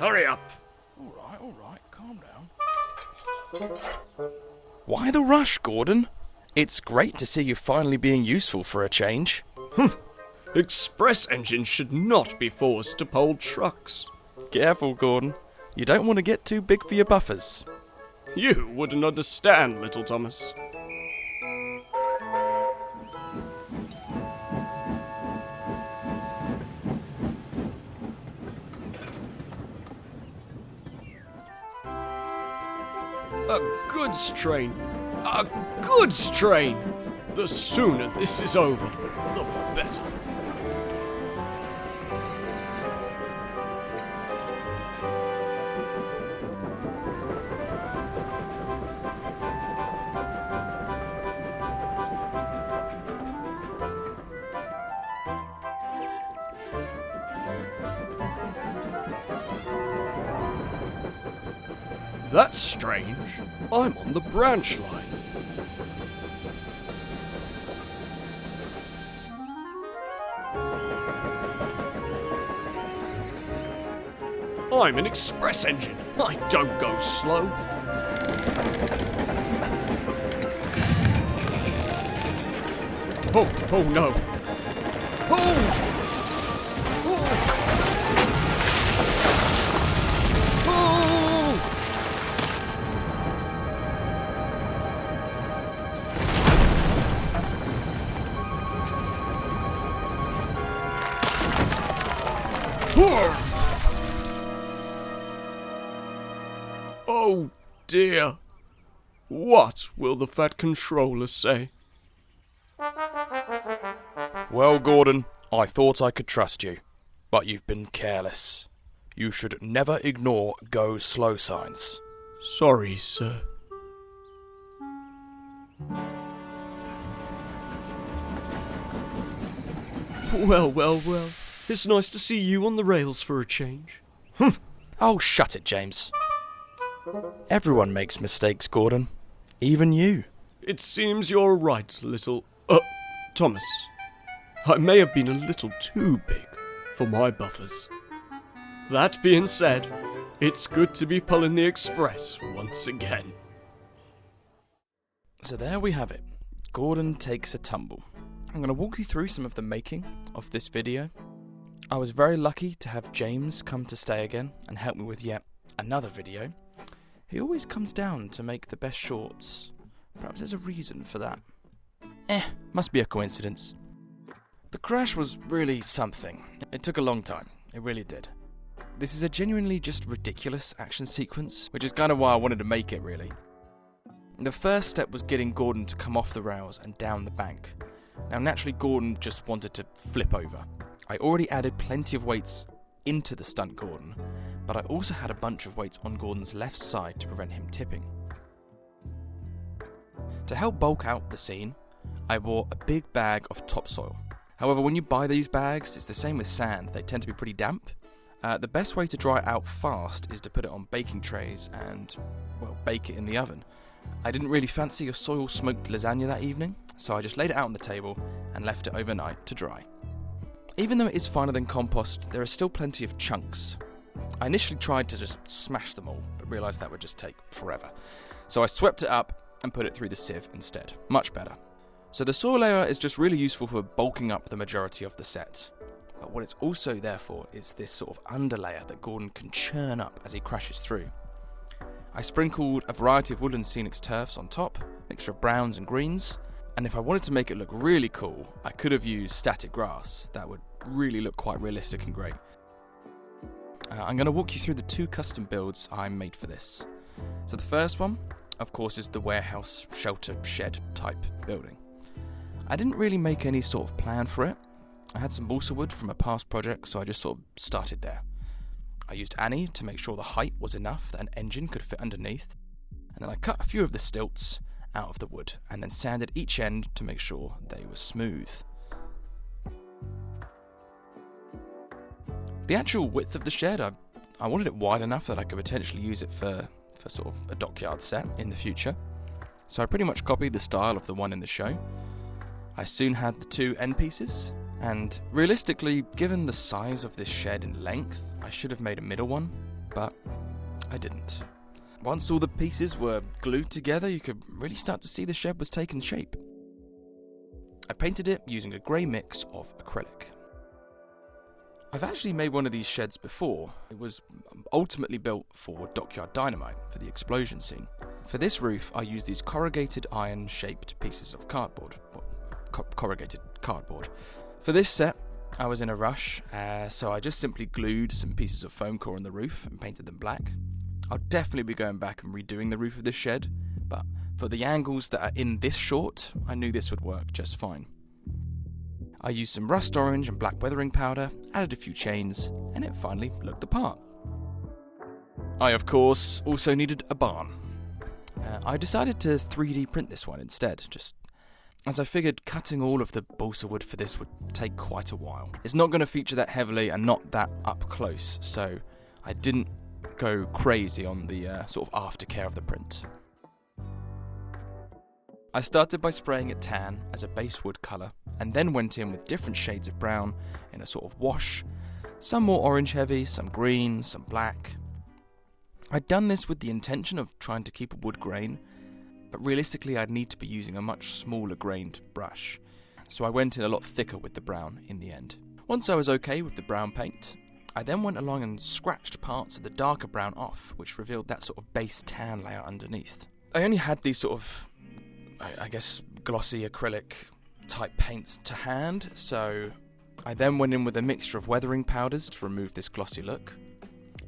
Hurry up! All right, calm down. Why the rush, Gordon? It's great to see you finally being useful for a change. Express engines should not be forced to pull trucks. Careful, Gordon. You don't want to get too big for your buffers. You wouldn't understand, little Thomas. A goods train! A goods train! The sooner this is over, the better. That's strange. I'm on the branch line. I'm an express engine. I don't go slow. Oh no. Oh! Oh dear. What will the fat controller say? Well, Gordon, I thought I could trust you, but you've been careless. You should never ignore go slow signs. Sorry, sir. Well. It's nice to see you on the rails for a change. Oh, shut it, James. Everyone makes mistakes, Gordon. Even you. It seems you're right, little... Thomas. I may have been a little too big for my buffers. That being said, it's good to be pulling the express once again. So there we have it. Gordon takes a tumble. I'm going to walk you through some of the making of this video. I was very lucky to have James come to stay again and help me with yet another video. He always comes down to make the best shorts. Perhaps there's a reason for that. Must be a coincidence. The crash was really something. It took a long time. It really did. This is a genuinely just ridiculous action sequence, which is kind of why I wanted to make it, really. The first step was getting Gordon to come off the rails and down the bank. Now, naturally, Gordon just wanted to flip over. I already added plenty of weights into the stunt Gordon, but I also had a bunch of weights on Gordon's left side to prevent him tipping. To help bulk out the scene, I bought a big bag of topsoil. However, when you buy these bags, it's the same with sand. They tend to be pretty damp. The best way to dry it out fast is to put it on baking trays and, well, bake it in the oven. I didn't really fancy a soil smoked lasagna that evening, so I just laid it out on the table and left it overnight to dry. Even though it is finer than compost, there are still plenty of chunks. I initially tried to just smash them all, but realised that would just take forever. So I swept it up and put it through the sieve instead. Much better. So the soil layer is just really useful for bulking up the majority of the set. But what it's also there for is this sort of underlayer that Gordon can churn up as he crashes through. I sprinkled a variety of woodland scenic turfs on top, mixture of browns and greens, and if I wanted to make it look really cool, I could have used static grass. That would really look quite realistic and great. I'm going to walk you through the two custom builds I made for this. So the first one, of course, is the warehouse, shelter, shed type building. I didn't really make any sort of plan for it. I had some balsa wood from a past project, so I just sort of started there. I used Annie to make sure the height was enough that an engine could fit underneath, and then I cut a few of the stilts out of the wood and then sanded each end to make sure they were smooth. The actual width of the shed, I wanted it wide enough that I could potentially use it for sort of a dockyard set in the future. So I pretty much copied the style of the one in the show. I soon had the two end pieces, and realistically, given the size of this shed in length, I should have made a middle one. but I didn't. Once all the pieces were glued together, you could really start to see the shed was taking shape. I painted it using a grey mix of acrylic. I've actually made one of these sheds before. It was ultimately built for Dockyard Dynamite for the explosion scene. For this roof, I used these corrugated iron-shaped pieces of cardboard. Corrugated cardboard. For this set, I was in a rush, so I just simply glued some pieces of foam core on the roof and painted them black. I'll definitely be going back and redoing the roof of this shed, but for the angles that are in this shot, I knew this would work just fine. I used some rust orange and black weathering powder, added a few chains, and it finally looked the part. I, of course, also needed a barn. I decided to 3D print this one instead, just as I figured cutting all of the balsa wood for this would take quite a while. It's not going to feature that heavily and not that up close, so I didn't go crazy on the sort of aftercare of the print. I started by spraying it tan as a base wood colour, and then went in with different shades of brown in a sort of wash, some more orange heavy, some green, some black. I'd done this with the intention of trying to keep a wood grain, but realistically I'd need to be using a much smaller grained brush, so I went in a lot thicker with the brown in the end. Once I was okay with the brown paint, I then went along and scratched parts of the darker brown off, which revealed that sort of base tan layer underneath. I only had these sort of, I guess, glossy acrylic type paints to hand, so I then went in with a mixture of weathering powders to remove this glossy look.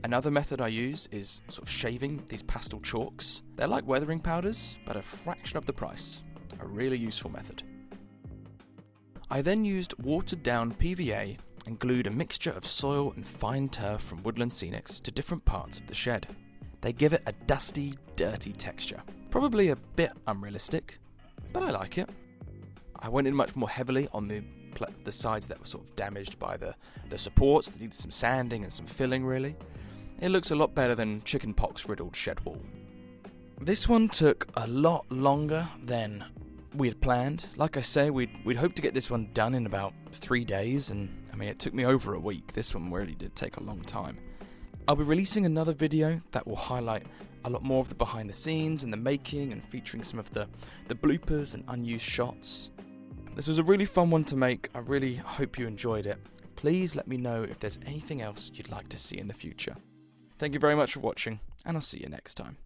Another method I use is sort of shaving these pastel chalks. They're like weathering powders, but a fraction of the price. A really useful method. I then used watered down PVA and glued a mixture of soil and fine turf from Woodland Scenics to different parts of the shed. They give it a dusty, dirty texture. Probably a bit unrealistic, but I like it. I went in much more heavily on the sides that were sort of damaged by the supports that needed some sanding and some filling really. It looks a lot better than chickenpox riddled shed wall. This one took a lot longer than we had planned. Like I say, we'd hoped to get this one done in about 3 days, and I mean it took me over a week. This one really did take a long time. I'll be releasing another video that will highlight a lot more of the behind the scenes and the making, and featuring some of the bloopers and unused shots. This was a really fun one to make. I really hope you enjoyed it. Please let me know if there's anything else you'd like to see in the future. Thank you very much for watching, and I'll see you next time.